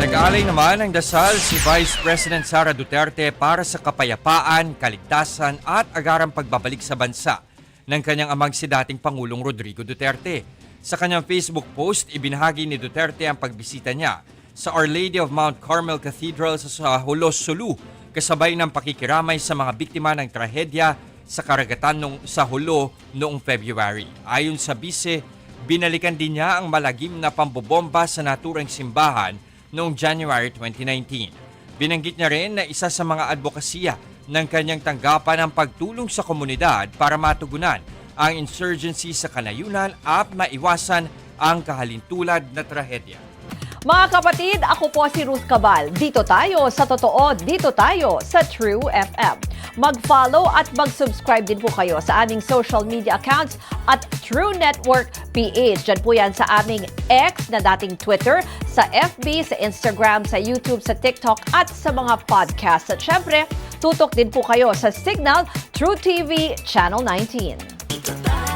Nag-aalay naman ng dasal si Vice President Sara Duterte para sa kapayapaan, kaligtasan at agarang pagbabalik sa bansa ng kanyang amang si dating Pangulong Rodrigo Duterte. Sa kanyang Facebook post, ibinahagi ni Duterte ang pagbisita niya sa Our Lady of Mount Carmel Cathedral sa Hulos, Sulu, kasabay ng pakikiramay sa mga biktima ng trahedya sa karagatan sa Hulo noong February. Ayon sa bise, binalikan din niya ang malagim na pambobomba sa naturang simbahan noong January 2019. Binanggit niya rin na isa sa mga advokasya ng kanyang tanggapan ang pagtulong sa komunidad para matugunan ang insurgency sa kanayunan at maiwasan ang kahalintulad na trahedya. Mga kapatid, ako po si Ruth Cabal. Dito tayo sa totoo, dito tayo sa True FM. Mag-follow at mag-subscribe din po kayo sa aming social media accounts at True Network PH. Diyan po yan sa aming X na dating Twitter, sa FB, sa Instagram, sa YouTube, sa TikTok at sa mga podcast. At syempre, tutok din po kayo sa Signal True TV Channel 19.